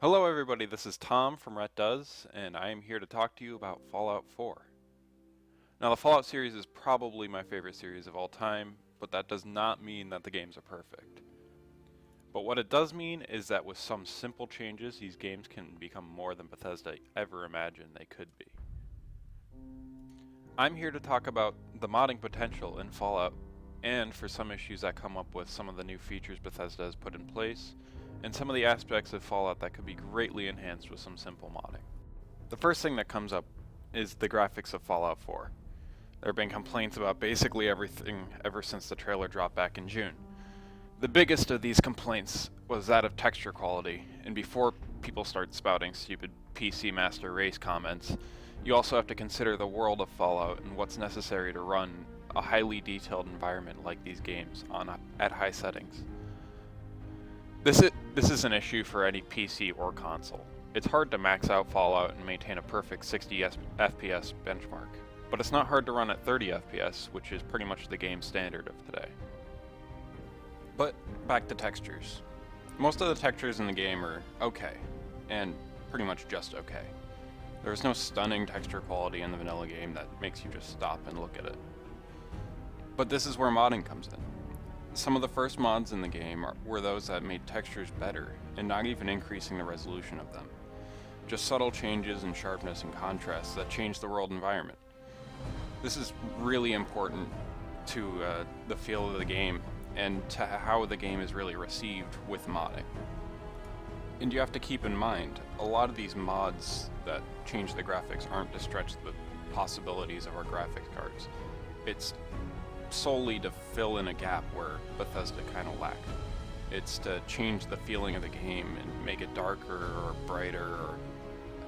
Hello everybody, this is Tom from Rhett Does, and I am here to talk to you about Fallout 4. Now the Fallout series is probably my favorite series of all time, but that does not mean that the games are perfect. But what it does mean is that with some simple changes, these games can become more than Bethesda ever imagined they could be. I'm here to talk about the modding potential in Fallout, and for some issues that come up with some of the new features Bethesda has put in place, and some of the aspects of Fallout that could be greatly enhanced with some simple modding. The first thing that comes up is the graphics of Fallout 4. There have been complaints about basically everything ever since the trailer dropped back in June. The biggest of these complaints was that of texture quality, and before people start spouting stupid PC Master Race comments, you also have to consider the world of Fallout and what's necessary to run a highly detailed environment like these games at high settings. This is an issue for any PC or console. It's hard to max out Fallout and maintain a perfect 60 FPS benchmark, but it's not hard to run at 30 FPS, which is pretty much the game standard of today. But back to textures. Most of the textures in the game are okay, and pretty much just okay. There's no stunning texture quality in the vanilla game that makes you just stop and look at it. But this is where modding comes in. Some of the first mods in the game were those that made textures better, and not even increasing the resolution of them. Just subtle changes in sharpness and contrast that change the world environment. This is really important to the feel of the game, and to how the game is really received with modding. And you have to keep in mind, a lot of these mods that change the graphics aren't to stretch the possibilities of our graphics cards. It's solely to fill in a gap where Bethesda kind of lacked. It's to change the feeling of the game and make it darker or brighter or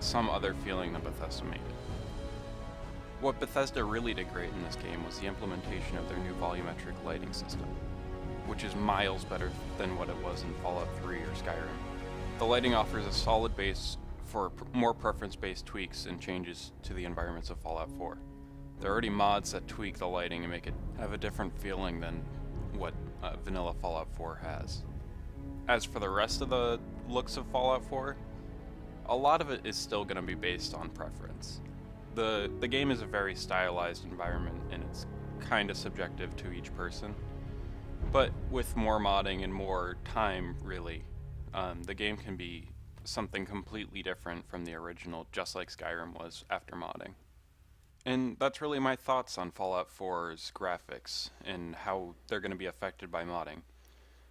some other feeling than Bethesda made it. What Bethesda really did great in this game was the implementation of their new volumetric lighting system, which is miles better than what it was in Fallout 3 or Skyrim. The lighting offers a solid base for more preference-based tweaks and changes to the environments of Fallout 4. There are already mods that tweak the lighting and make it have a different feeling than what vanilla Fallout 4 has. As for the rest of the looks of Fallout 4, a lot of it is still going to be based on preference. The game is a very stylized environment, and it's kind of subjective to each person. But with more modding and more time, really, the game can be something completely different from the original, just like Skyrim was after modding. And that's really my thoughts on Fallout 4's graphics and how they're going to be affected by modding.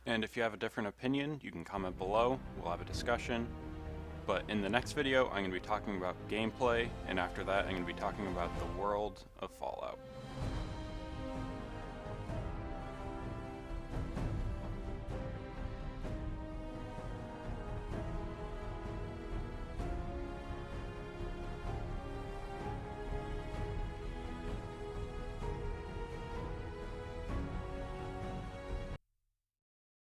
And if you have a different opinion, you can comment below, we'll have a discussion. But in the next video, I'm going to be talking about gameplay, and after that, I'm going to be talking about the world of Fallout.